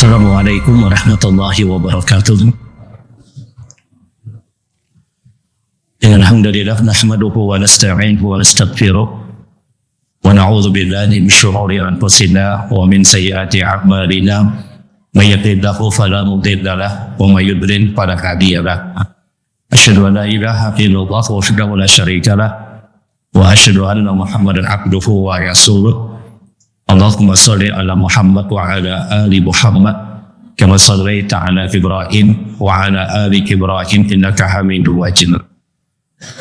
Assalamualaikum warahmatullahi wabarakatuh. Alhamdulillah nahmaduhu wa nasta'inuhu wa nastaghfiruh wa na'udzu billahi min shururi anfusina wa min sayyiati a'malina. May yahdihillahu fala mudilla lahu wa may yudlil fala hadiya lahu. Asyhadu an la ilaha illallah wahdahu la syarika lahu wa asyhadu anna Muhammadan abduhu wa rasuluh. Allahumma salli ala Muhammad wa ala ali Muhammad kama sallaita ala Ibrahim wa ala ali Ibrahim innaka Hamidum Majid.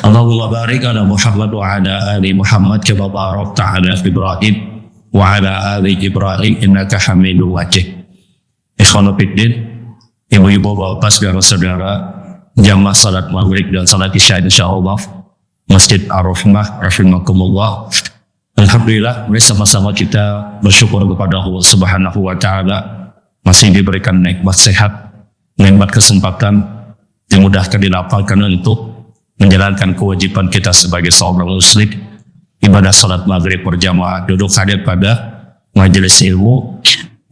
Allahumma barik ala Muhammad wa ala ali Muhammad kama barakta ala Ibrahim wa ala ali Ibrahim innaka Hamidum Majid. Ikhwan fillah, ibu-ibu, bapak, saudara-saudara, jamaah salat maghrib dan salat isya insyaallah Masjid Ar-Rahmah rahimakumullah. Alhamdulillah, bersama-sama kita bersyukur kepada Allah Subhanahu wa taala masih diberikan nikmat sehat, nikmat kesempatan, dimudahkan, dilapangkan untuk menjalankan kewajiban kita sebagai seorang muslim, ibadah salat maghrib berjamaah, duduk hadir pada majelis ilmu.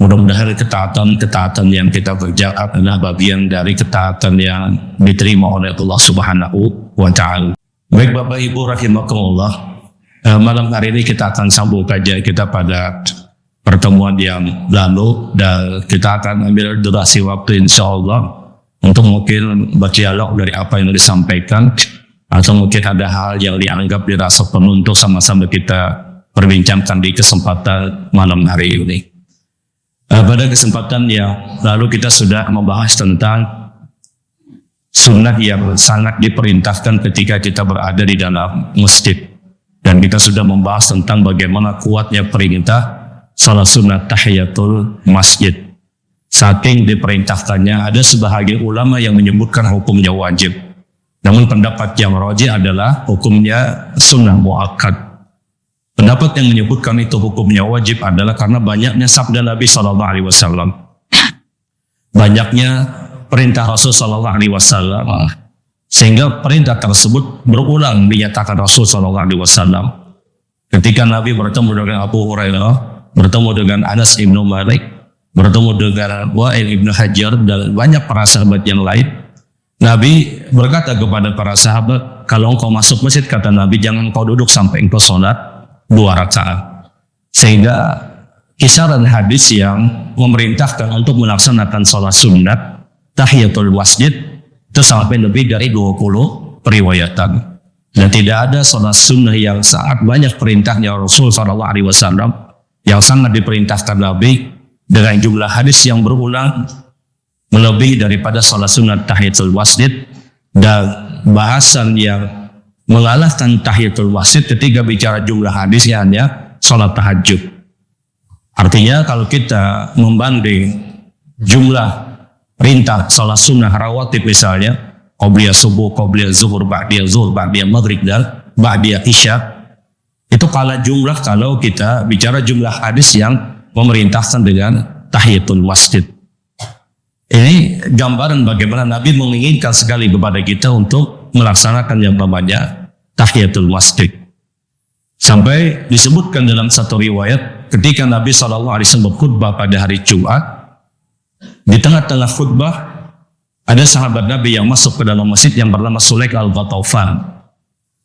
Mudah-mudahan ketaatan yang kita kerjakan adalah bagian dari ketaatan yang diterima oleh Allah Subhanahu wa taala. Baik Bapak Ibu rahimakumullah, malam hari ini kita akan sambung kajian kita pada pertemuan yang lalu dan kita akan ambil durasi waktu insyaallah untuk mungkin berdialog dari apa yang disampaikan atau mungkin ada hal yang dianggap dirasa perlu untuk sama-sama kita perbincangkan di kesempatan malam hari ini. Pada kesempatan yang lalu kita sudah membahas tentang sunnah yang sangat diperintahkan ketika kita berada di dalam masjid. Dan kita sudah membahas tentang bagaimana kuatnya perintah salat sunat tahiyatul masjid. Saking diperintahkannya, ada sebahagian ulama yang menyebutkan hukumnya wajib. Namun pendapat yang rajih adalah hukumnya sunnah muakkad. Pendapat yang menyebutkan itu hukumnya wajib adalah karena banyaknya sabda Nabi SAW. Banyaknya perintah Rasul SAW. Sehingga perintah tersebut berulang dinyatakan Rasul SAW. Ketika Nabi bertemu dengan Abu Hurairah, bertemu dengan Anas ibnu Malik, bertemu dengan Wa'il ibnu Hajar dan banyak para sahabat yang lain, Nabi berkata kepada para sahabat, kalau engkau masuk masjid, kata Nabi, jangan engkau duduk sampai engkau sholat 2 rakaat. Sehingga kisaran hadis yang memerintahkan untuk melaksanakan sholat sunat tahiyatul masjid itu sampai lebih dari 20 periwayatan. Dan tidak ada sholat sunnah yang sangat banyak perintahnya Rasul SAW yang sangat diperintahkan Nabi dengan jumlah hadis yang berulang melebihi daripada sholat sunnah tahiyatul masjid, dan bahasan yang mengalahkan tahiyatul masjid ketika bicara jumlah hadisnya hanya sholat tahajud. Artinya kalau kita membanding jumlah perintah salat sunnah rawatib misalnya, qobliyah subuh, qobliyah zuhur, ba'diyah zuhur, ba'diyah maghrib dan ba'diyah isya, itu kalah jumlah kalau kita bicara jumlah hadis yang memerintahkan dengan tahiyatul masjid. Ini gambaran bagaimana Nabi menginginkan sekali kepada kita untuk melaksanakan yang namanya tahiyatul masjid. Sampai disebutkan dalam satu riwayat ketika Nabi SAW berkhutbah pada hari Jumat, di tengah-tengah khutbah ada sahabat Nabi yang masuk ke dalam masjid yang bernama Sulaik al-Ghatafan.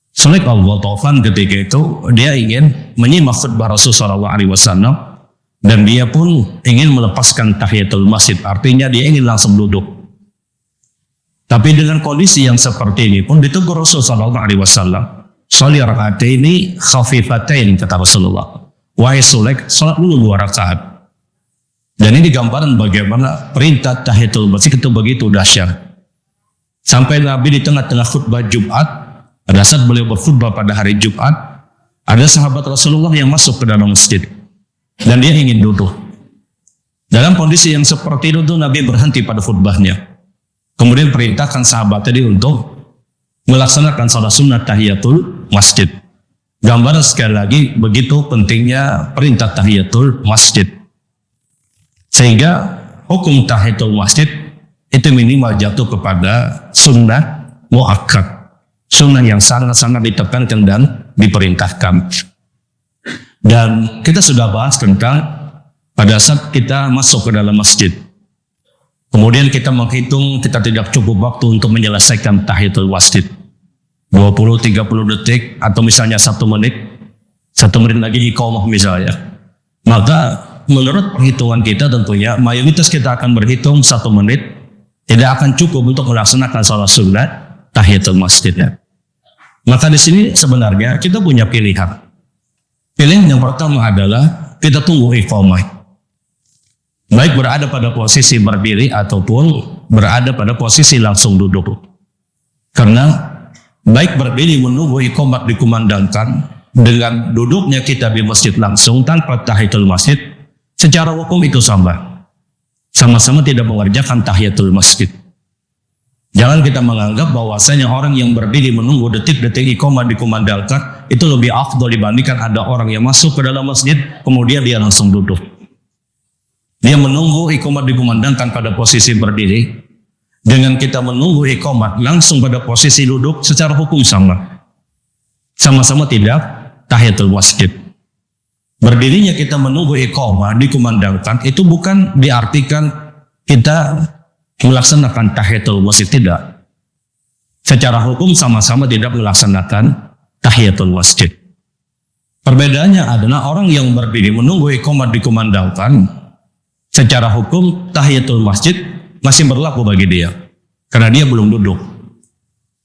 Sulaik al-Ghatafan ketika itu dia ingin menyimak khutbah Rasulullah SAW dan dia pun ingin melepaskan tahiyatul masjid, artinya dia ingin langsung duduk. Tapi dengan kondisi yang seperti ini pun ditegur Rasulullah SAW. Sholli raka'ataini khafifatain, kata Rasulullah. Wahai Sulaik, salat dulu 2 rakaat. Dan ini gambaran bagaimana perintah tahiyatul masjid itu begitu dahsyat. Sampai Nabi di tengah-tengah khutbah Jumat, pada saat beliau berkhutbah pada hari Jumat, ada sahabat Rasulullah yang masuk ke dalam masjid. Dan dia ingin duduk. Dalam kondisi yang seperti itu Nabi berhenti pada khutbahnya. Kemudian perintahkan sahabat tadi untuk melaksanakan salat sunat tahiyatul masjid. Gambaran sekali lagi begitu pentingnya perintah tahiyatul masjid. Sehingga hukum tahiyatul masjid itu minimal jatuh kepada sunnah muakkad, sunnah yang sangat-sangat ditekankan dan diperintahkan. Dan kita sudah bahas tentang pada saat kita masuk ke dalam masjid, Kemudian kita menghitung, kita tidak cukup waktu untuk menyelesaikan tahiyatul masjid. 20-30 detik atau misalnya 1 menit. 1 menit lagi iqamah misalnya. Maka menurut perhitungan kita tentunya mayoritas kita akan berhitung 1 menit. Tidak akan cukup untuk melaksanakan salat sunat tahiyatul masjidnya. Maka di sini sebenarnya kita punya pilihan. Pilihan yang pertama adalah kita tunggu iqamah. Baik berada pada posisi berdiri ataupun berada pada posisi langsung duduk. Karena baik berdiri menunggu iqamat dikumandangkan dengan duduknya kita di masjid langsung tanpa tahiyatul masjid, secara hukum itu sama. Sama-sama tidak mengerjakan tahiyatul masjid. Jangan kita menganggap bahwasanya orang yang berdiri menunggu detik-detik iqamat dikumandangkan itu lebih afdal dibandingkan ada orang yang masuk ke dalam masjid kemudian dia langsung duduk. Dia menunggu iqamat dikumandangkan pada posisi berdiri dengan kita menunggu iqamat langsung pada posisi duduk secara hukum sama. Sama-sama tidak tahiyatul masjid. Berdirinya kita menunggu iqamat dikumandangkan itu bukan diartikan kita melaksanakan tahiyatul masjid, tidak. Secara hukum sama-sama tidak melaksanakan tahiyatul masjid. Perbedaannya adalah orang yang berdiri menunggu iqamat dikumandangkan, secara hukum tahiyatul masjid masih berlaku bagi dia karena dia belum duduk.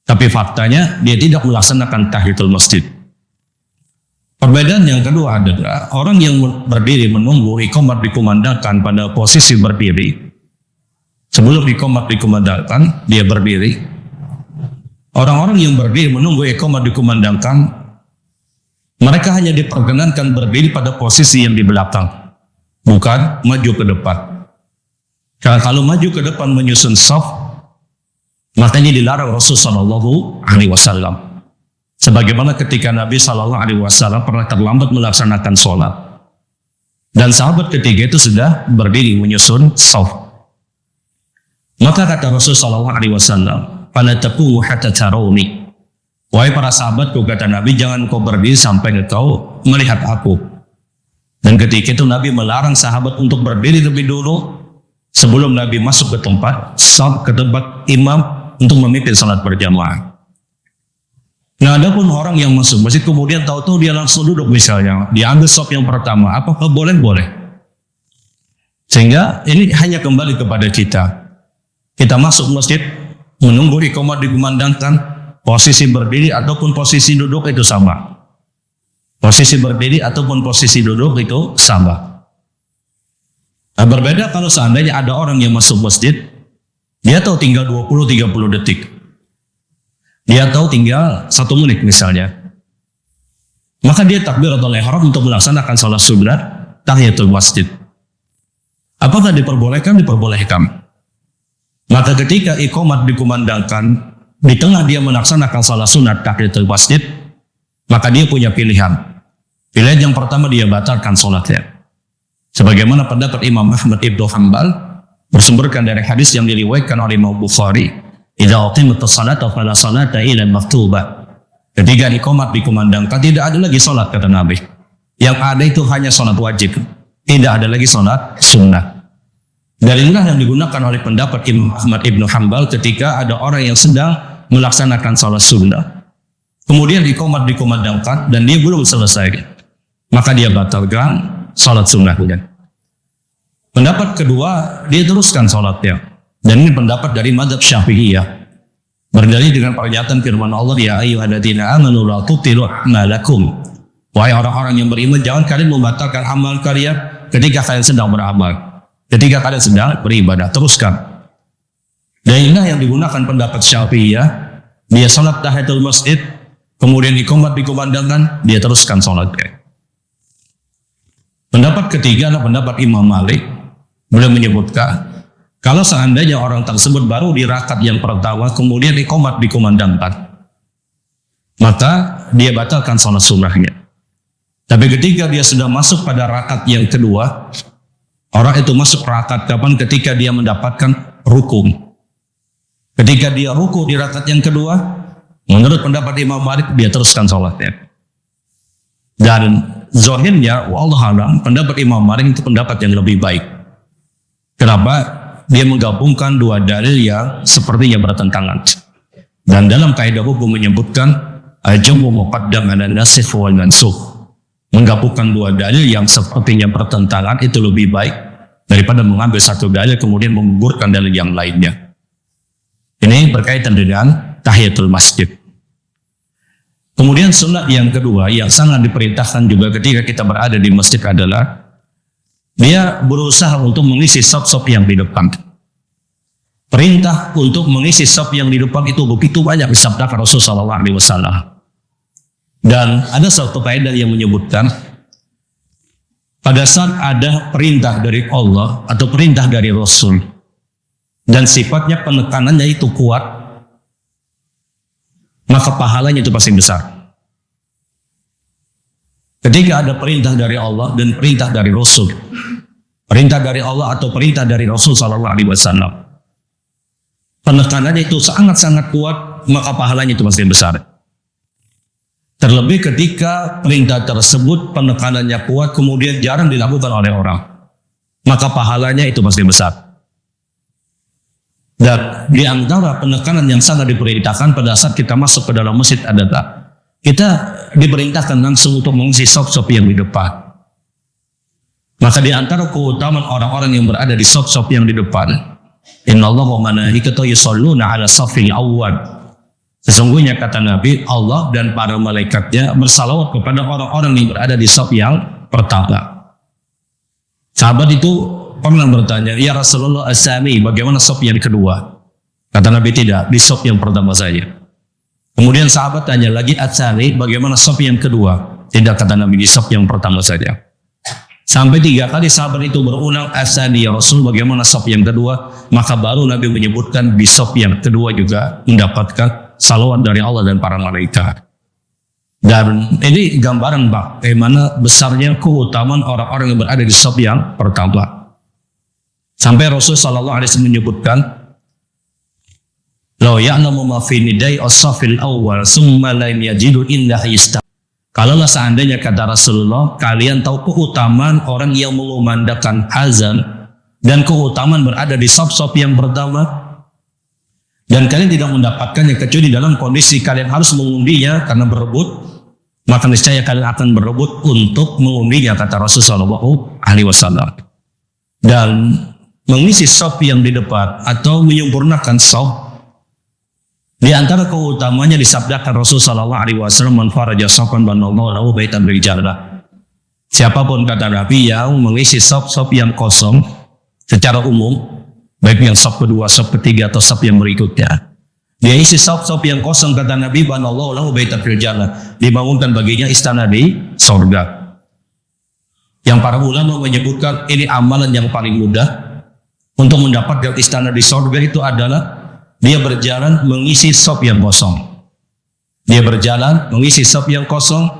Tapi faktanya dia tidak melaksanakan tahiyatul masjid. Perbedaan yang kedua adalah orang yang berdiri menunggu iqamat dikumandangkan pada posisi berdiri. Sebelum iqamat dikumandangkan, dia berdiri. Orang-orang yang berdiri menunggu iqamat dikumandangkan, mereka hanya diperkenankan berdiri pada posisi yang di belakang, bukan maju ke depan. Karena kalau maju ke depan menyusun shaf, makanya dilarang Rasulullah SAW. Sebagaimana ketika Nabi SAW pernah terlambat melaksanakan sholat, dan sahabat ketiga itu sudah berdiri menyusun shaf. Maka kata Rasulullah SAW, "Fala taqumu hatta tarawni." Wahai para sahabatku, kata Nabi, jangan kau berdiri sampai engkau melihat aku. Dan ketika itu Nabi melarang sahabat untuk berdiri lebih dulu sebelum Nabi masuk ke tempat imam untuk memimpin salat berjamaah. Nah, adapun orang yang masuk masjid kemudian tahu-tahu dia langsung duduk misalnya, dia ambil shaf yang pertama, apakah boleh? Boleh. Sehingga ini hanya kembali kepada kita. Kita masuk masjid, menunggu iqamat dikumandangkan, posisi berdiri ataupun posisi duduk itu sama. Posisi berdiri ataupun posisi duduk itu sama. Nah, berbeda kalau seandainya ada orang yang masuk masjid, dia tahu tinggal 20-30 detik. Dia tahu tinggal 1 menit misalnya. Maka dia takbiratul ihram untuk melaksanakan salat sunat tahiyatul masjid. Apakah diperbolehkan? Diperbolehkan. Maka ketika iqamat dikumandangkan, di tengah dia melaksanakan salat sunat tahiyatul masjid, maka dia punya pilihan. Pilihan yang pertama, dia batalkan salatnya. Sebagaimana pendapat Imam Ahmad ibn Hanbal bersumberkan dari hadis yang diriwayatkan oleh Imam Bukhari, "Idza uqimatus salatu fala salata illa maktubah." Ketika iqamat dikumandangkan, tidak ada lagi salat, kata Nabi. Yang ada itu hanya salat wajib, tidak ada lagi salat sunnah. Dalilnya yang digunakan oleh pendapat Imam Ahmad ibn Hanbal ketika ada orang yang sedang melaksanakan salat sunnah, kemudian iqamat dikumandangkan dan dia belum selesai, maka dia batalkan salat sunnahnya. Pendapat kedua, dia teruskan salatnya, dan ini pendapat dari mazhab Syafi'iyah, berdalil dengan pernyataan firman Allah, "Ya ayyuhalladzina amanu la tubtilu a'malakum." Wahai orang-orang yang beriman, jangan kalian membatalkan amal kalian ketika kalian sedang beramal. Ketika kalian sedang beribadah, teruskan. Dan inilah yang digunakan pendapat Syafi'iyah. Dia salat tahiyatul masjid, kemudian iqamat dikumandangkan, dia teruskan salatnya. Pendapat ketiga adalah pendapat Imam Malik. Beliau menyebutkan, kalau seandainya orang tersebut baru di rakaat yang pertama, kemudian iqamat dikumandangkan, maka dia batalkan salat sunnahnya. Tapi ketika dia sudah masuk pada rakaat yang kedua, orang itu masuk rakaat kapan? Ketika dia mendapatkan rukuk. Ketika dia rukuk di rakaat yang kedua, menurut pendapat Imam Malik, dia teruskan salatnya. Dan zahirnya, wallahu a'lam, pendapat Imam Malik itu pendapat yang lebih baik. Kenapa? dia menggabungkan dua dalil yang sepertinya bertentangan. Dan dalam kaidah hukum menyebutkan al-jam'u muqaddam 'ala an-nasikh wal mansukh. Menggabungkan dua dalil yang sepertinya bertentangan itu lebih baik daripada mengambil satu dalil kemudian menggugurkan dalil yang lainnya. Ini berkaitan dengan tahiyatul masjid. Kemudian sunat yang kedua yang sangat diperintahkan juga ketika kita berada di masjid adalah dia berusaha untuk mengisi saf-saf yang di depan. Perintah untuk mengisi saf yang di depan itu begitu banyak disabdakan Rasulullah SAW. Dan ada satu kaidah yang menyebutkan pada saat ada perintah dari Allah atau perintah dari Rasul dan sifatnya penekanannya itu kuat, maka pahalanya itu pasti besar. Ketika ada perintah dari Allah dan perintah dari Rasul, perintah dari Allah atau perintah dari Rasul SAW, penekanannya itu sangat-sangat kuat, maka pahalanya itu pasti besar. Terlebih ketika perintah tersebut penekanannya kuat, kemudian jarang dilakukan oleh orang, maka pahalanya itu pasti besar. Dan di antara penekanan yang sangat diperintahkan pada saat kita masuk ke dalam masjid adalah kita diperintahkan langsung untuk mengisi saf-saf yang di depan. Maka di antara keutamaan orang-orang yang berada di saf-saf yang di depan, innallaha wa malaikatahu yusholluna 'ala shaffil awwal. Sesungguhnya kata Nabi, Allah dan para malaikatnya bersalawat kepada orang-orang yang berada di saf yang pertama. Sahabat itu pernah bertanya, "Ya Rasulullah, as-sami, bagaimana saf yang kedua?" Kata Nabi, "Tidak, di saf yang pertama saja." Kemudian sahabat tanya lagi, "At-tsani, bagaimana saf yang kedua?" Tidak, kata Nabi, di saf yang pertama saja. Sampai 3 kali sahabat itu berulang, "At-tsani ya Rasul, bagaimana saf yang kedua?" Maka baru Nabi menyebutkan di saf yang kedua juga mendapatkan salawat dari Allah dan para malaikat. Dan ini gambaran bagaimana besarnya keutamaan orang-orang yang berada di saf yang pertama. Sampai Rasul SAW menyebutkan, "Lau ya'lamu ma fi nidai as-safil awwal summa lam yajidu illa yasta." Kalaulah seandainya kata Rasulullah, kalian tahu keutamaan orang yang mengumandangkan azan dan keutamaan berada di saf-saf yang pertama, dan kalian tidak mendapatkannya kecuali dalam kondisi kalian harus mengundinya karena berebut, maka niscaya kalian akan berebut untuk mengundinya, kata Rasulullah SAW. Dan mengisi saf yang di depan atau menyempurnakan saf, di antara keutamanya disabdakan Rasulullah SAW, "Man faraja shafan banallahu lahu baitan fil jannah." Siapapun, kata Nabi, yang mengisi saf-saf yang kosong secara umum, baik yang saf kedua, saf ketiga atau saf yang berikutnya, dia isi saf-saf yang kosong, kata Nabi, "Banallahu lahu baitan fil jannah." Dibangunkan baginya istana di surga. Yang para ulama menyebutkan ini amalan yang paling mudah untuk mendapatkan istana di surga itu adalah dia berjalan mengisi saf yang kosong. Dia berjalan mengisi saf yang kosong.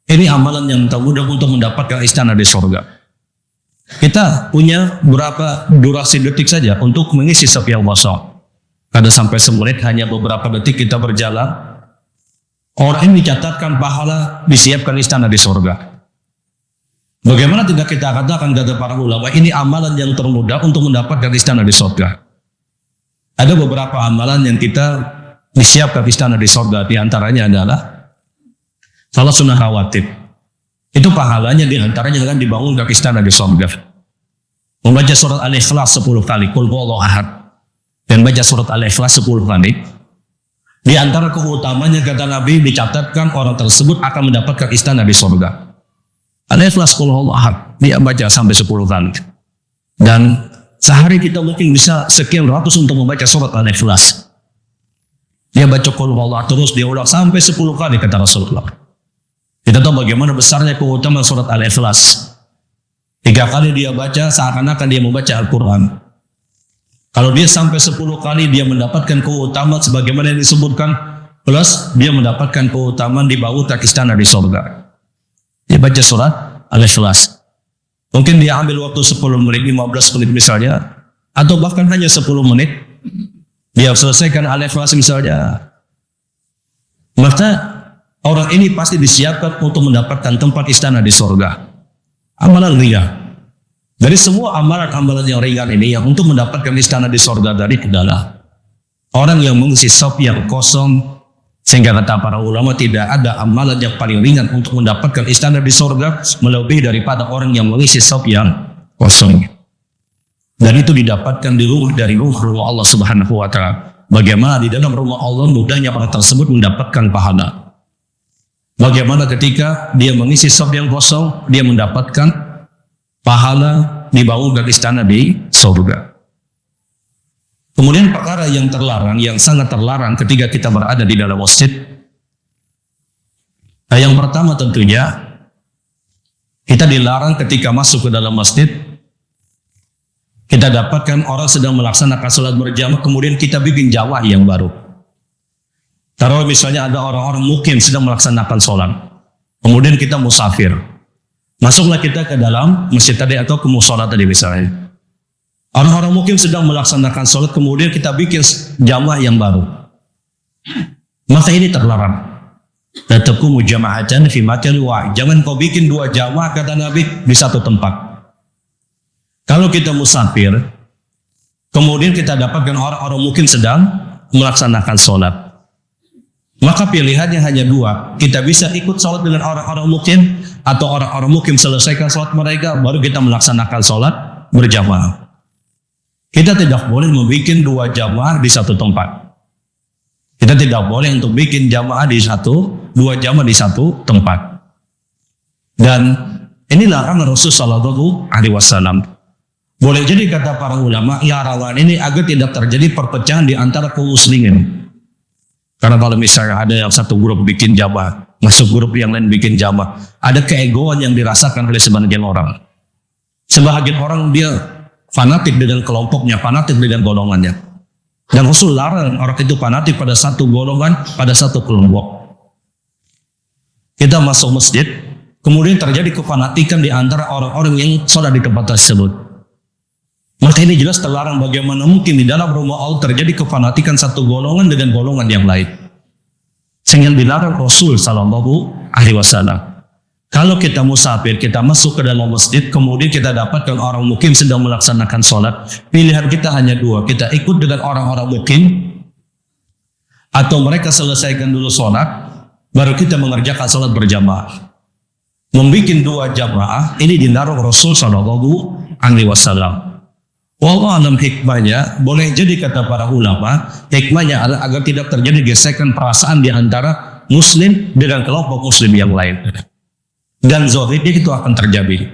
Ini amalan yang termudah untuk mendapatkan istana di surga. Kita punya berapa durasi detik saja untuk mengisi saf yang kosong. Kadang sampai semenit, hanya beberapa detik kita berjalan. Orang ini dicatatkan pahala, disiapkan istana di surga. Bagaimana tidak kita katakan, kata para ulama, ini amalan yang termudah untuk mendapatkan istana di surga. Ada beberapa amalan yang kita disiapkan istana di surga. Di antaranya adalah salat sunnah rawatib. Itu pahalanya di antaranya kan dibangunkan istana di surga. Membaca surat Al-Ikhlas 10 kali, Qul huwallahu ahad, dan baca surat Al-Ikhlas 10 kali. Di antara keutamanya, kata Nabi, dicatatkan orang tersebut akan mendapatkan istana di surga. Al-Ikhlas, Qul huwallahu ahad, dia baca sampai 10 kali. Dan sehari kita mungkin bisa sekian ratus untuk membaca surat Al-Ikhlas. Dia baca Qul huwallahu ahad terus, dia ulang sampai 10 kali, kata Rasulullah. Kita tahu bagaimana besarnya keutamaan surat Al-Ikhlas. 3 kali dia baca, seakan-akan dia membaca Al-Quran. Kalau dia sampai 10 kali, dia mendapatkan keutamaan sebagaimana yang disebutkan, plus dia mendapatkan keutamaan dibangunkan istana di surga. Dia baca surat Al-Ikhlas. Mungkin dia ambil waktu 10 menit, 15 menit misalnya, atau bahkan hanya 10 menit, dia selesaikan Al-Ikhlas misalnya. Maka orang ini pasti disiapkan untuk mendapatkan tempat istana di surga. Amalan ria. Dari semua amalan-amalan yang ringan ini, yang untuk mendapatkan istana di sorga dari adalah orang yang mengisi saf yang kosong, sehingga kata para ulama tidak ada amalan yang paling ringan untuk mendapatkan istana di sorga melebihi daripada orang yang mengisi saf yang kosong. Dan itu didapatkan dari rumah Allah Subhanahu wa Ta'ala. Bagaimana di dalam rumah Allah mudahnya orang tersebut mendapatkan pahala. Bagaimana ketika dia mengisi saf yang kosong, dia mendapatkan pahala dibangunkan istana di surga. Kemudian perkara yang terlarang, yang sangat terlarang ketika kita berada di dalam masjid. Yang pertama tentunya, kita dilarang ketika masuk ke dalam masjid, kita dapatkan orang sedang melaksanakan sholat berjamaah, kemudian kita bikin jamaah yang baru. Taruh misalnya ada orang-orang mukim sedang melaksanakan sholat, kemudian kita musafir. Masuklah kita ke dalam masjid tadi atau ke musola tadi misalnya. Orang-orang mungkin sedang melaksanakan sholat, kemudian kita bikin jamaah yang baru. Maka ini terlarang. La taqumu jama'atan fi makanin wahid. Jangan kau bikin dua jamaah, kata Nabi, di satu tempat. Kalau kita musafir, kemudian kita dapatkan orang-orang mungkin sedang melaksanakan sholat, maka pilihannya hanya dua. Kita bisa ikut sholat dengan orang-orang mukim, atau orang-orang mukim selesaikan sholat mereka, baru kita melaksanakan sholat berjamaah. Kita tidak boleh membuat dua jamaah di satu tempat. Kita tidak boleh untuk bikin jamaah dua jamaah di satu tempat. Dan ini larangan Rasul Sallallahu Alaihi Wasallam. Boleh jadi kata para ulama, larangan ini agar tidak terjadi perpecahan di antara kaum muslimin. Karena kalau misalnya ada yang satu grup bikin jamaah, masuk grup yang lain bikin jamaah, ada keegoan yang dirasakan oleh sebagian orang. Sebagian orang dia fanatik dengan kelompoknya, fanatik dengan golongannya. Dan Rasul larang orang itu fanatik pada satu golongan, pada satu kelompok. Kita masuk masjid, kemudian terjadi kefanatikan di antara orang-orang yang sholat di tempat tersebut. Maka ini jelas terlarang. Bagaimana mungkin di dalam rumah Allah terjadi kefanatikan satu golongan dengan golongan yang lain. Sehingga dilarang Rasul Sallallahu Alaihi Wasallam. Kalau kita musafir, kita masuk ke dalam masjid, kemudian kita dapatkan orang mukim sedang melaksanakan sholat, pilihan kita hanya dua. Kita ikut dengan orang-orang mukim, atau mereka selesaikan dulu sholat, baru kita mengerjakan sholat berjamaah. Membikin dua jamaah, ini dilarang Rasul Sallallahu Alaihi Wasallam. Wallahu alam hikmahnya, boleh jadi kata para ulama, hikmahnya adalah agar tidak terjadi gesekan perasaan di antara muslim dengan kelompok muslim yang lain. Dan zahirnya itu akan terjadi.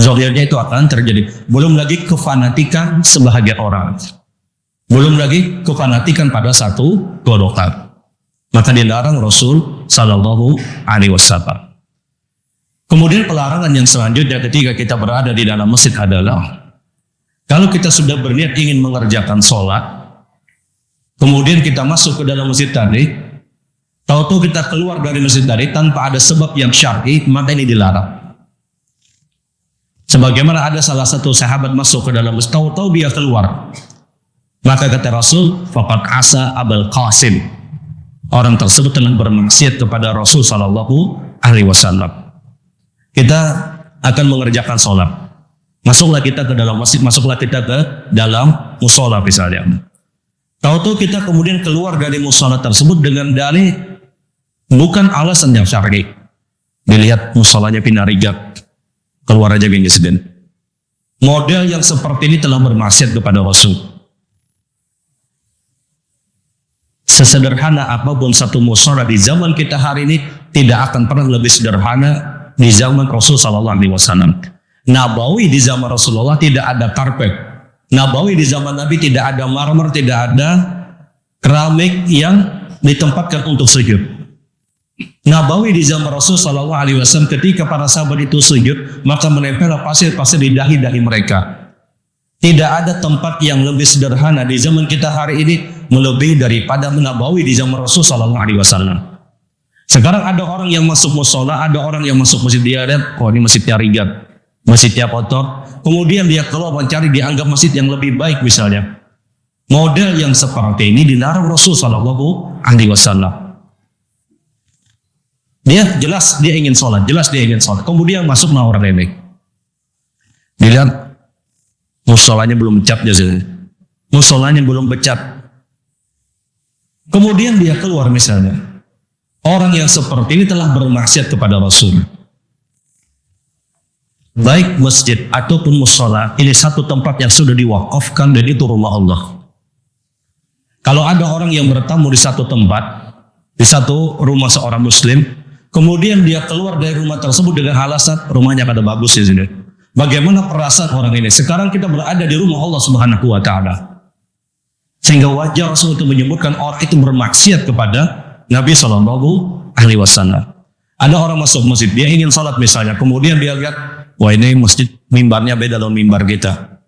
Zahirnya itu akan terjadi. Belum lagi kefanatikan sebahagian orang. Belum lagi kefanatikan pada satu golongan. Maka dilarang Rasul Sallallahu Alaihi Wasallam. Kemudian pelarangan yang selanjutnya ketika kita berada di dalam masjid adalah, kalau kita sudah berniat ingin mengerjakan sholat, kemudian kita masuk ke dalam masjid tadi, tahu-tahu kita keluar dari masjid tadi tanpa ada sebab yang syar'i, maka ini dilarang. Sebagaimana ada salah satu sahabat masuk ke dalam masjid, tahu-tahu dia keluar, maka kata Rasul, faqad asa Abul Qasim, orang tersebut telah bermaksiat kepada Rasul Sallallahu Alaihi Wasallam. Kita akan mengerjakan sholat. Masuklah kita ke dalam masjid, masuklah kita ke dalam musola misalnya. Tahu-tahu kita kemudian keluar dari musola tersebut dengan dalih bukan alasan yang syar'i. Dilihat musolanya pindah rigat, keluar aja gini sedang. Model yang seperti ini telah bermaksiat kepada Rasul. Sesederhana apapun satu musola di zaman kita hari ini, tidak akan pernah lebih sederhana di zaman Rasul Sallallahu Alaihi Wasallam. Nabawi di zaman Rasulullah tidak ada karpet. Nabawi di zaman Nabi tidak ada marmer, tidak ada keramik yang ditempatkan untuk sujud. Nabawi di zaman Rasul Sallallahu Alaihi Wasallam ketika para sahabat itu sujud, maka menempel pasir-pasir di dahi-dahi mereka. Tidak ada tempat yang lebih sederhana di zaman kita hari ini melebihi daripada Nabawi di zaman Rasul Sallallahu Alaihi Wasallam. Sekarang ada orang yang masuk musola, ada orang yang masuk masjid, dia lihat, oh ini masjidnya rigat, masjidnya kotor, kemudian dia keluar mencari dianggap masjid yang lebih baik misalnya. Model yang seperti ini dilarang Rasul Sallallahu Alaihi Wasallam. Dia jelas dia ingin sholat, jelas dia ingin sholat, kemudian masuk orang remeh. Dilihat musolanya belum cat biasanya. Musolanya belum becat. Kemudian dia keluar misalnya. Orang yang seperti ini telah bermaksiat kepada Rasul. Baik masjid ataupun musola, ini satu tempat yang sudah diwakafkan dan itu rumah Allah. Kalau ada orang yang bertamu di satu tempat, di satu rumah seorang muslim, kemudian dia keluar dari rumah tersebut dengan alasan rumahnya kada bagus di sini. Bagaimana perasaan orang ini? Sekarang kita berada di rumah Allah Subhanahu wa taala. Sehingga wajar Rasul itu menyebutkan orang itu bermaksiat kepada Nabi Shallallahu Alaihi Wasallam. Ada orang masuk masjid, dia ingin salat misalnya, kemudian dia lihat, wah ini masjid mimbarnya beda dengan mimbar kita.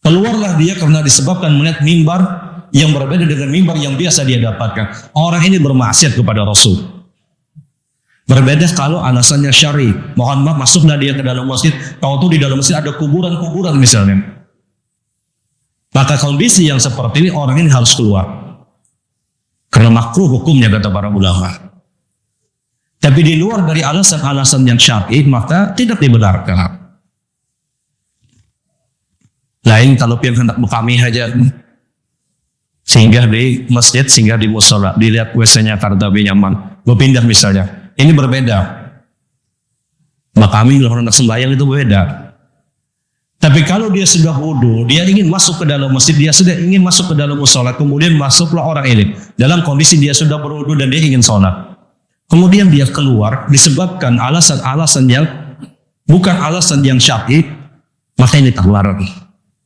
Keluarlah dia karena disebabkan melihat mimbar yang berbeda dengan mimbar yang biasa dia dapatkan. Orang ini bermaksiat kepada Rasul. Berbeda kalau alasannya syar'i. Mohon maaf, masuklah dia ke dalam masjid, tahu-tahu di dalam masjid ada kuburan-kuburan misalnya. Maka kondisi yang seperti ini orang ini harus keluar. Karena makruh hukumnya kata para ulama. Tapi di luar dari alasan-alasan yang syar'i maka tidak dibenarkan. Lain kalau yang hendak mukami saja, singgah di masjid, singgah di musola, dilihat WC-nya kardabi nyaman, berpindah misalnya. Ini berbeda. Makami kalau hendak sembahyang itu berbeda. Tapi kalau dia sudah wudu, dia ingin masuk ke dalam masjid, dia sudah ingin masuk ke dalam musola, kemudian masuklah orang ini dalam kondisi dia sudah berwudu dan dia ingin sholat. Kemudian dia keluar disebabkan alasan-alasan yang bukan alasan yang syar'i, maka ini terlarang.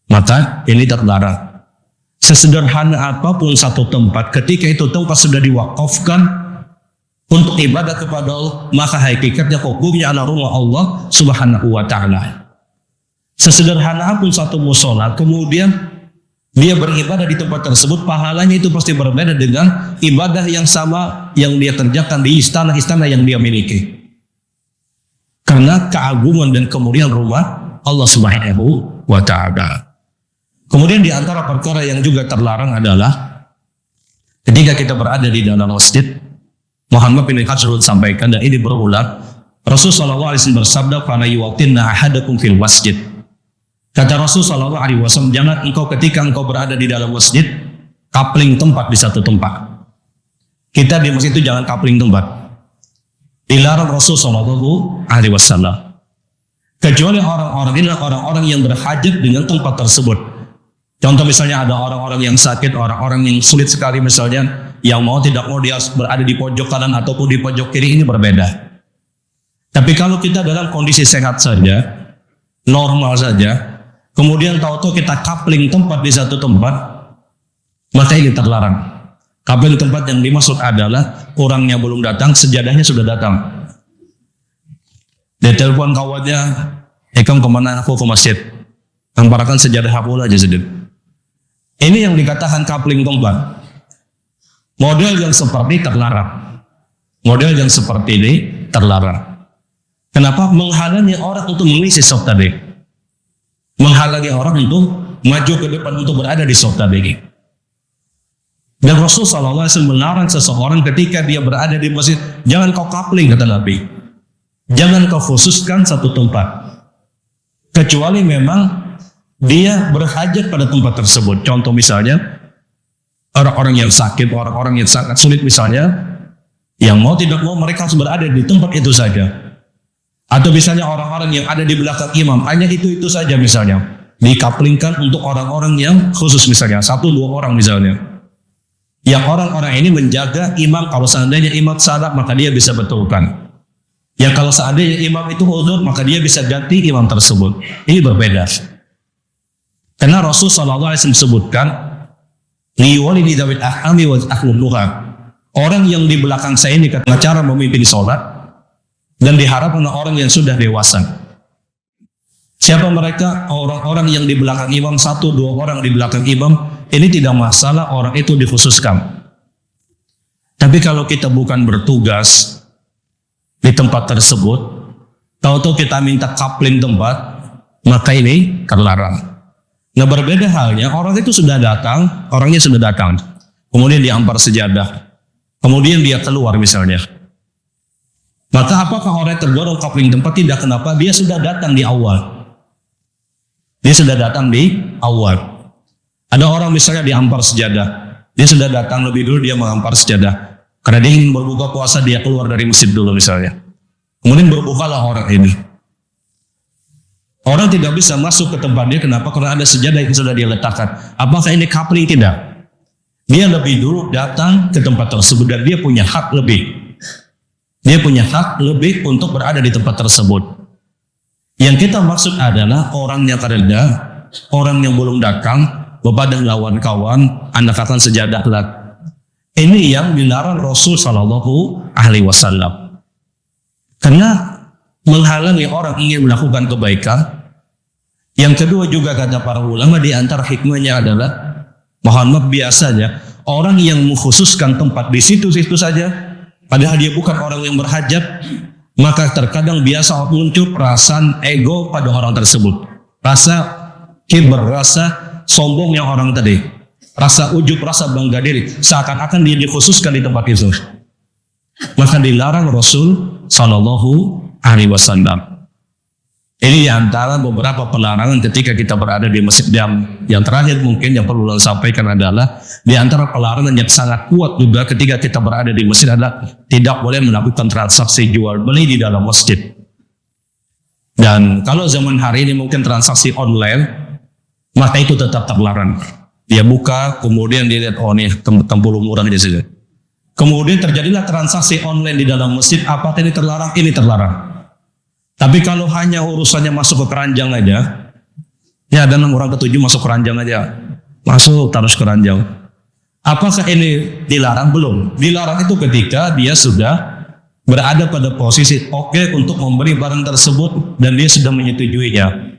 Maka ini terlarang. Sesederhana apapun satu tempat, ketika itu tempat sudah diwakafkan untuk ibadah kepada Allah, maka hakikatnya hukumnya adalah rumah Allah Subhanahu wa taala. Sesederhana pun satu musola, kemudian dia beribadah di tempat tersebut, pahalanya itu pasti berbeda dengan ibadah yang sama yang dia kerjakan di istana-istana yang dia miliki. Karena keagungan dan kemuliaan rumah Allah Subhanahu wa taala. Kemudian di antara perkara yang juga terlarang adalah ketika kita berada di dalam masjid, Muhammad bin Hajrul sampaikan dan ini berulang, Rasulullah SAW bersabda, "Fala yuwaqtinna ahadakum fil masjid." Kata Rasul Shallallahu Alaihi Wasallam, jangan engkau ketika engkau berada di dalam masjid kapling tempat di satu tempat. Kita di masjid itu jangan kapling tempat. Dilarang Rasul Shallallahu Alaihi Wasallam. Kecuali orang-orang ini orang-orang yang berhajat dengan tempat tersebut. Contoh misalnya ada orang-orang yang sakit, orang-orang yang sulit sekali misalnya, yang mau tidak mau dia berada di pojok kanan ataupun di pojok kiri, ini berbeda. Tapi kalau kita dalam kondisi sehat saja, normal saja, kemudian tahu-tahu kita kapling tempat di satu tempat, maka ini terlarang. Kapling tempat yang dimaksud adalah orangnya belum datang, sejadahnya sudah datang. Dia telepon kawannya, kamu kemana? Aku ke masjid. Amparakan sejadah aku aja sedih. Ini yang dikatakan kapling tempat. Model yang seperti terlarang. Model yang seperti ini terlarang. Kenapa? Menghalangi orang untuk mengisi saf tadi. Menghalangi orang untuk maju ke depan untuk berada di saf tadi. Dan Rasulullah SAW melarang seseorang ketika dia berada di masjid, jangan kau kapling, kata Nabi. Jangan kau khususkan satu tempat. Kecuali memang dia berhajat pada tempat tersebut. Contoh misalnya, orang-orang yang sakit, orang-orang yang sangat sulit misalnya, yang mau tidak mau mereka harus berada di tempat itu saja. Atau misalnya orang-orang yang ada di belakang imam, hanya itu saja misalnya. Dikaplingkan untuk orang-orang yang khusus misalnya, 1-2 orang misalnya. Yang orang-orang ini menjaga imam, kalau seandainya imam salah maka dia bisa betulkan. Yang kalau seandainya imam itu uzur maka dia bisa ganti imam tersebut. Ini berbeda. Karena Rasul SAW sebutkan, liwalini dawil ahami wa ahlul luha. Orang yang di belakang saya ini kata cara memimpin sholat, dan diharapkan orang yang sudah dewasa. Siapa mereka? Orang-orang yang di belakang imam, 1-2 orang di belakang imam, ini tidak masalah orang itu dikhususkan. Tapi kalau kita bukan bertugas di tempat tersebut, tahu-tahu kita minta kapling tempat, maka ini terlarang. Nah, berbeda halnya orang itu sudah datang, orangnya sudah datang, kemudian diampar sejadah, kemudian dia keluar misalnya. Maka apakah orang terdorong kapling tempat? Tidak, kenapa? Dia sudah datang di awal. dia sudah datang di awal. Ada orang misalnya diampar sejadah, dia sudah datang lebih dulu, dia mengampar sejadah. Karena dia ingin berbuka puasa, dia keluar dari masjid dulu misalnya. Kemudian berbukalah orang ini. Orang tidak bisa masuk ke tempat dia, kenapa? Karena ada sejadah yang sudah dia letakkan. Apakah ini kapling? Tidak. Dia lebih dulu datang ke tempat tersebut dan dia punya hak lebih. Dia punya hak lebih untuk berada di tempat tersebut. Yang kita maksud adalah orang yang kerja, orang yang belum datang, bapak dan kawan-kawan, anak akan sejadah kelak. Ini yang dilarang Rasul Shallallahu Alaihi Wasallam. Karena menghalangi orang ingin melakukan kebaikan. Yang kedua juga kata para ulama, di antara hikmahnya adalah, mohon maaf, biasanya orang yang mengkhususkan tempat di situ-situ saja, padahal dia bukan orang yang berhajat, maka terkadang biasa muncul perasaan ego pada orang tersebut, rasa kibar, rasa sombongnya orang tadi, rasa ujub, rasa bangga diri, seakan-akan dia dikhususkan di tempat itu. Maka dilarang Rasul Sallallahu Alaihi Wasallam. Ini diantara beberapa pelarangan ketika kita berada di masjid. Yang terakhir mungkin yang perlu saya sampaikan adalah di antara pelarangan yang sangat kuat juga ketika kita berada di masjid adalah tidak boleh melakukan transaksi jual beli di dalam masjid. Dan kalau zaman hari ini mungkin transaksi online, maka itu tetap terlarang. Dia buka, kemudian dia lihat, oh ini tempulu murah aja saja. Kemudian terjadilah transaksi online di dalam masjid. Apakah ini terlarang? Ini terlarang. Tapi kalau hanya urusannya masuk ke keranjang aja, ya ada 6 orang ketujuh masuk keranjang aja, masuk taruh keranjang. Apakah ini dilarang? Belum. Dilarang itu ketika dia sudah berada pada posisi oke untuk memberi barang tersebut dan dia sudah menyetujuinya.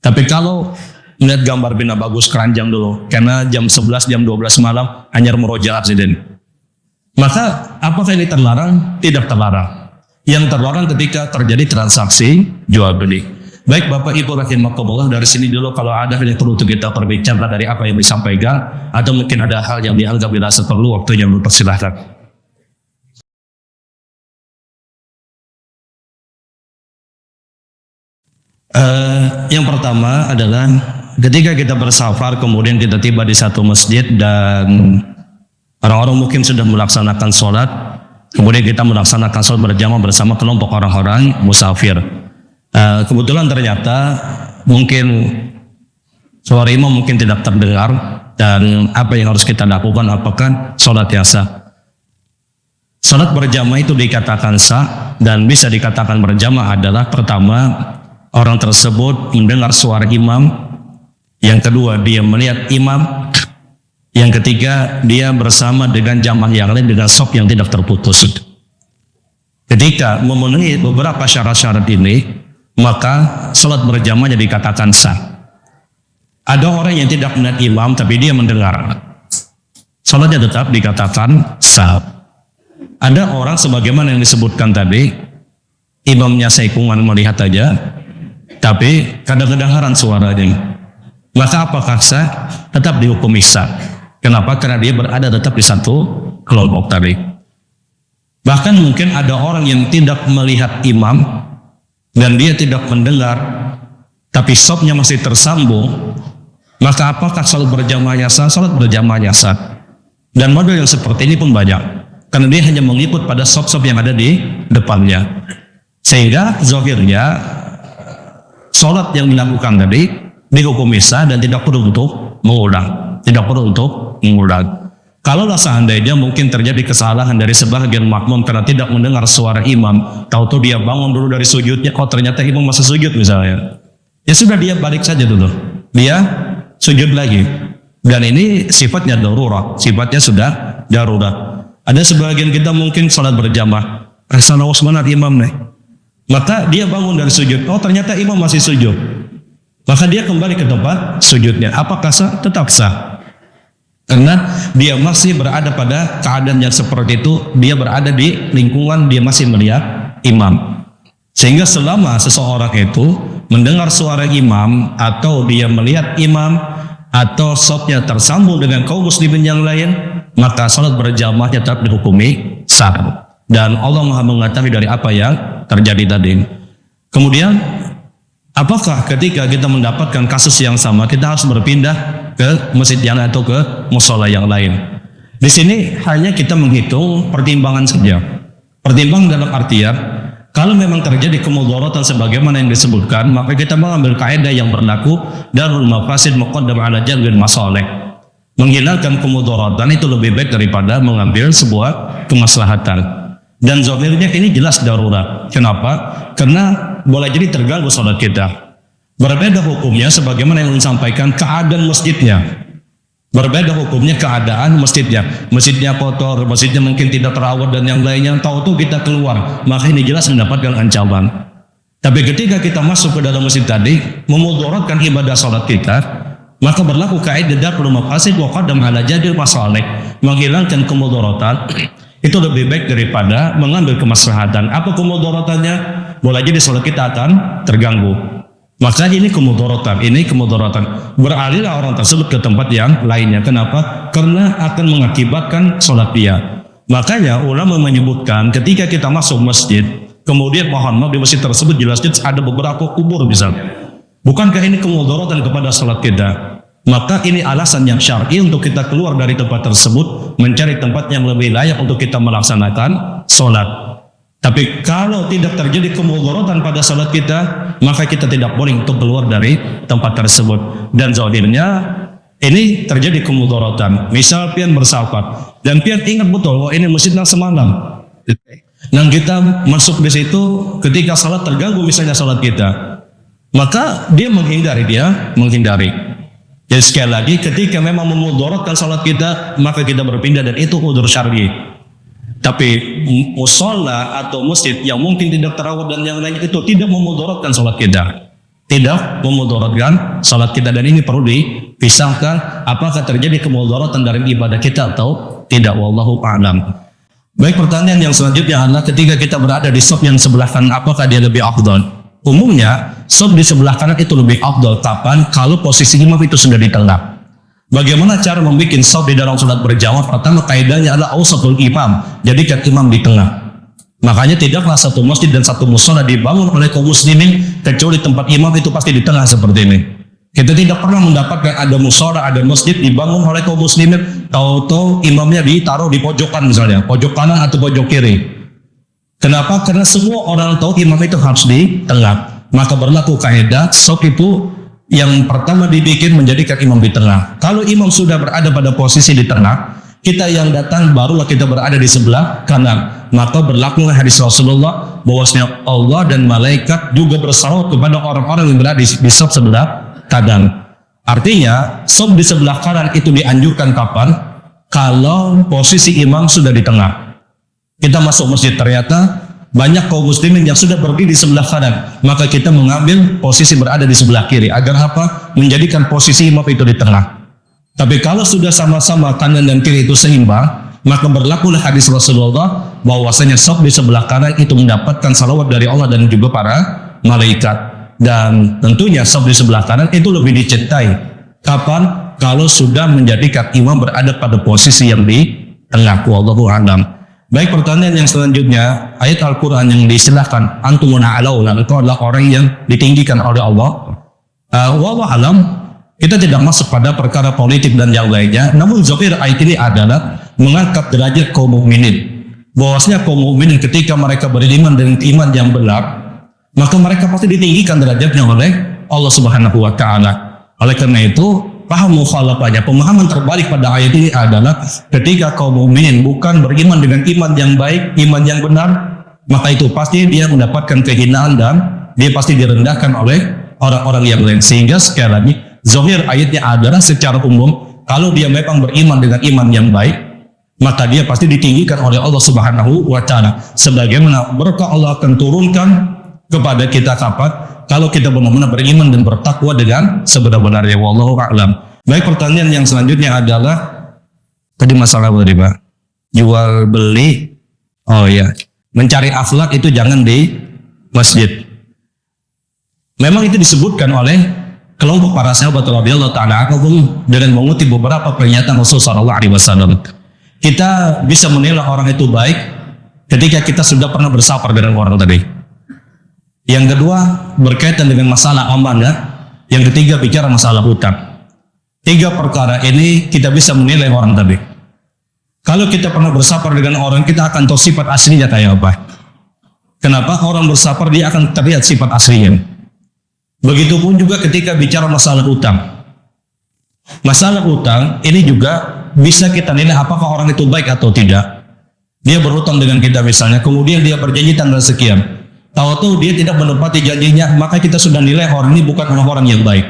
Tapi kalau melihat gambar bina bagus keranjang dulu, karena jam 11, jam 12 malam hanya merojaah presiden. Maka apakah ini terlarang? Tidak terlarang. Yang terlarang ketika terjadi transaksi jual beli. Baik Bapak Ibu rahimakumullah, dari sini dulu kalau ada yang perlu kita berbicara dari apa yang disampaikan, atau mungkin ada hal yang dianggap dirasa perlu, waktunya mempersilahkan. Yang pertama adalah ketika kita bersafar kemudian kita tiba di satu masjid dan orang-orang mungkin sudah melaksanakan sholat. Kemudian kita melaksanakan sholat berjamaah bersama kelompok orang-orang musafir. Kebetulan ternyata mungkin suara imam mungkin tidak terdengar, dan apa yang harus kita lakukan? Apakah sholat yang sah? Sholat berjamaah itu dikatakan sah dan bisa dikatakan berjamaah adalah pertama, orang tersebut mendengar suara imam. Yang kedua, dia melihat imam. Yang ketiga, dia bersama dengan jamaah yang lain dengan saf yang tidak terputus. Ketika memenuhi beberapa syarat-syarat ini, maka sholat berjamaahnya dikatakan sah. Ada orang yang tidak melihat imam tapi dia mendengar, sholatnya tetap dikatakan sah. Ada orang sebagaimana yang disebutkan tadi, imamnya seikungan melihat aja, tapi kadang-kadang suaranya. Maka apakah sah? Tetap dihukumi sah. Kenapa? Karena dia berada tetap di satu kelompok tadi. Bahkan mungkin ada orang yang tidak melihat imam dan dia tidak mendengar, tapi safnya masih tersambung. Maka apakah salat berjamaahnya sah? Salat berjamaahnya sah. Dan model yang seperti ini pun banyak, karena dia hanya mengikut pada saf-saf yang ada di depannya. Sehingga zahirnya salat yang dilakukan tadi dihukumi sah dan tidak perlu untuk mengulang. Tidak perlu untuk mengulang. Kalau seandainya mungkin terjadi kesalahan dari sebagian makmum karena tidak mendengar suara imam, tahu-tahu dia bangun dulu dari sujudnya, kok ternyata imam masih sujud misalnya, ya sudah dia balik saja dulu, dia sujud lagi. Dan ini sifatnya darurat, sifatnya sudah darurat. Ada sebagian kita mungkin sholat berjamaah, sana wasmanat imam nih, maka dia bangun dari sujud, oh ternyata imam masih sujud, maka dia kembali ke tempat sujudnya. Apakah sah? Tetap sah. Karena dia masih berada pada keadaan yang seperti itu, dia berada di lingkungan, dia masih melihat imam. Sehingga selama seseorang itu mendengar suara imam, atau dia melihat imam, atau safnya tersambung dengan kaum muslimin yang lain, maka salat berjamaahnya tetap dihukumi sah. Dan Allah Maha mengetahui dari apa yang terjadi tadi. Kemudian Apakah ketika kita mendapatkan kasus yang sama kita harus berpindah ke masjid yang atau ke musola yang lain? Di sini hanya kita menghitung pertimbangan saja. Pertimbangan dalam artian kalau memang terjadi kemudaratan sebagaimana yang disebutkan, maka kita mengambil kaidah yang berlaku darul mafasid muqaddam ala jalbil masalih. Menghilangkan kemudaratan itu lebih baik daripada mengambil sebuah kemaslahatan. Dan zahirnya ini jelas darurat. Kenapa? Karena boleh jadi terganggu salat kita. Berbeda hukumnya sebagaimana yang disampaikan keadaan masjidnya. Berbeda hukumnya keadaan masjidnya. Masjidnya kotor, masjidnya mungkin tidak terawat dan yang lainnya. Tahu-tahu kita keluar, maka ini jelas mendapatkan ancaman. Tapi ketika kita masuk ke dalam masjid tadi, memudaratkan ibadah salat kita, maka berlaku kaidah darul mafasid wa qaddam ala jalbil masalih. Menghilangkan kemudaratan itu lebih baik daripada mengambil kemaslahatan. Apa kemudaratannya? Boleh jadi salat kita akan terganggu. Maka ini kemudaratan, beralihlah orang tersebut ke tempat yang lainnya. Kenapa? Karena akan mengakibatkan salat dia. Makanya ulama menyebutkan ketika kita masuk masjid, kemudian mohon maaf di masjid tersebut jelas-jelas ada beberapa kubur misalnya. Bukankah ini kemudaratan kepada salat kita? Maka ini alasan yang syar'i untuk kita keluar dari tempat tersebut, mencari tempat yang lebih layak untuk kita melaksanakan salat. Tapi kalau tidak terjadi kemudaratan pada salat kita, maka kita tidak boleh untuk keluar dari tempat tersebut. Dan zahirnya ini terjadi kemudaratan. Misal pian bersafar dan pian ingat betul bahwa ini masjid yang semalam. Dan kita masuk di situ ketika salat terganggu misalnya salat kita, maka dia menghindari. Jadi sekali lagi ketika memang memudaratkan salat kita, maka kita berpindah dan itu udzur syar'i. Tapi musola atau masjid yang mungkin tidak terawat dan yang lainnya itu tidak memudaratkan salat kita. Tidak memudaratkan salat kita, dan ini perlu dipisahkan apakah terjadi kemudaratan dari ibadah kita atau tidak, wallahu a'lam. Baik, pertanyaan yang selanjutnya adalah ketika kita berada di shaf yang sebelah kanan, apakah dia lebih afdal? Umumnya shaf di sebelah kanan itu lebih afdal kapan? Kalau posisi imam itu sudah di tengah. Bagaimana cara membuat shaf di dalam salat berjamaah? Pertama kaidahnya adalah awsatul imam, jadikan imam di tengah. Makanya tidaklah satu masjid dan satu musola dibangun oleh kaum muslimin kecuali tempat imam itu pasti di tengah seperti ini. Kita tidak pernah mendapatkan ada musola, ada masjid dibangun oleh kaum muslimin tahu-tahu imamnya ditaruh di pojokan misalnya, pojok kanan atau pojok kiri. Kenapa? Karena semua orang tahu imam itu harus di tengah. Maka berlaku kaidah shaf itu yang pertama dibikin menjadikan imam di tengah. Kalau imam sudah berada pada posisi di tengah, kita yang datang barulah kita berada di sebelah kanan. Maka berlakulah hadis Rasulullah bahwasanya Allah dan malaikat juga bersalawat kepada orang-orang yang berada di shaf sebelah kanan. Artinya shaf di sebelah kanan itu dianjurkan kapan? Kalau posisi imam sudah di tengah. Kita masuk masjid ternyata banyak kaum muslimin yang sudah berdiri di sebelah kanan, maka kita mengambil posisi berada di sebelah kiri agar apa? Menjadikan posisi imam itu di tengah. Tapi kalau sudah sama-sama kanan dan kiri itu seimbang, maka berlakulah hadis Rasulullah bahwasanya shaf di sebelah kanan itu mendapatkan salawat dari Allah dan juga para malaikat. Dan tentunya shaf di sebelah kanan itu lebih dicintai. Kapan? Kalau sudah menjadikan imam berada pada posisi yang di tengah. Wallahu a'lam. Baik, pertanyaan yang selanjutnya, ayat Al-Quran yang disilahkan antumuna alauna itu adalah orang yang ditinggikan oleh Allah. Wallahu alam, kita tidak masuk pada perkara politik dan yang lainnya. Namun zahir ayat ini adalah mengangkat derajat kaum mukminin. Bahwasanya kaum mukminin ketika mereka beriman dengan iman yang benar, maka mereka pasti ditinggikan derajatnya oleh Allah Subhanahu wa taala. Oleh karena itu, paham mukhalafahnya, pemahaman terbalik pada ayat ini adalah ketika kaum mukminin bukan beriman dengan iman yang baik, iman yang benar, maka itu pasti dia mendapatkan kehinaan dan dia pasti direndahkan oleh orang-orang yang lain. Sehingga sekali lagi zahir ayatnya adalah secara umum kalau dia memang beriman dengan iman yang baik, maka dia pasti ditinggikan oleh Allah Subhanahu wa taala. Sebagaimana berkah Allah akan turunkan kepada kita kapan? Kalau kita benar-benar beriman dan bertakwa dengan sebenar-benarnya. Wallahu a'lam. Baik, pertanyaan yang selanjutnya adalah tadi masalah apa tadi Pak? Jual beli. Oh ya, mencari akhlak itu jangan di masjid. Memang itu disebutkan oleh kelompok para sahabat radhiyallahu ta'ala anhum dengan mengutip beberapa pernyataan Rasulullah sallallahu alaihi wasallam. Kita bisa menilai orang itu baik ketika kita sudah pernah bersafar dengan orang tadi. Yang kedua berkaitan dengan masalah amanah. Yang ketiga bicara masalah hutang. 3 perkara ini kita bisa menilai orang tadi. Kalau kita pernah bersabar dengan orang, kita akan tahu sifat aslinya kayak apa. Kenapa? Orang bersabar dia akan terlihat sifat aslinya. Begitupun juga ketika bicara masalah hutang. Masalah hutang ini juga bisa kita nilai apakah orang itu baik atau tidak. Dia berhutang dengan kita misalnya, kemudian dia berjanji tanggal sekian. Tahu-tahu dia tidak menepati janjinya, maka kita sudah nilai orang ini bukan orang yang baik.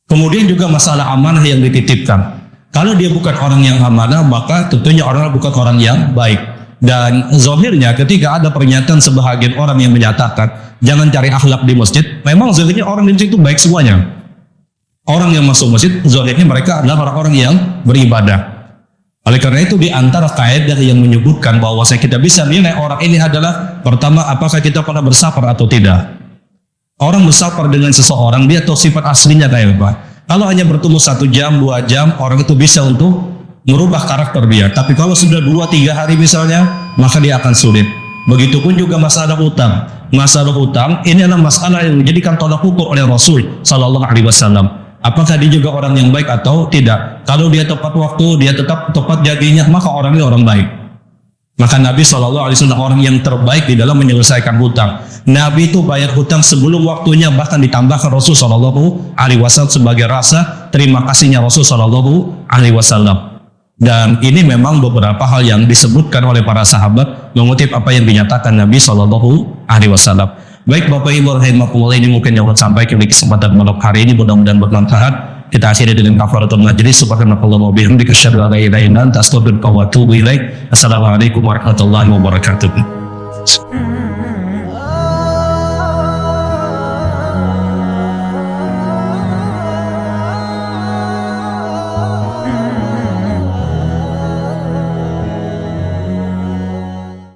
Kemudian juga masalah amanah yang dititipkan. Kalau dia bukan orang yang amanah, maka tentunya orang bukan orang yang baik. Dan zahirnya ketika ada pernyataan sebahagian orang yang menyatakan jangan cari akhlak di masjid, memang zahirnya orang di masjid itu baik semuanya. Orang yang masuk masjid, zahirnya mereka adalah orang-orang yang beribadah. Oleh karena itu di antara kaidah yang menyebutkan bahwa kita bisa nilai orang ini adalah pertama, apakah kita pernah bersabar atau tidak. Orang bersabar dengan seseorang, dia tahu sifat aslinya kayak apa. Kalau hanya bertemu 1 jam, 2 jam, orang itu bisa untuk merubah karakter dia. Tapi kalau sudah 2-3 hari misalnya, maka dia akan sulit. Begitupun juga masalah hutang. Masalah hutang ini adalah masalah yang dijadikan tolak ukur oleh Rasul Sallallahu Alaihi Wasallam. Apakah dia juga orang yang baik atau tidak? Kalau dia tepat waktu, dia tetap tepat janjinya, maka orang ini orang baik. Maka Nabi SAW orang yang terbaik di dalam menyelesaikan hutang. Nabi itu bayar hutang sebelum waktunya, bahkan ditambahkan Rasul SAW sebagai rasa terima kasihnya Rasul SAW. Dan ini memang beberapa hal yang disebutkan oleh para sahabat mengutip apa yang dinyatakan Nabi SAW. Baik Bapak Ibu rahimakumullah, ini mungkin yang saya sampaikan di kesempatan malam hari ini, mudah-mudahan bermanfaat. Kita akhiri dengan kafaratul majlis. Subhanallah wa bihamdika asyhadu an la ilaha illa anta astaghfiruka wa atubu ilaik. Assalamualaikum warahmatullahi wabarakatuh.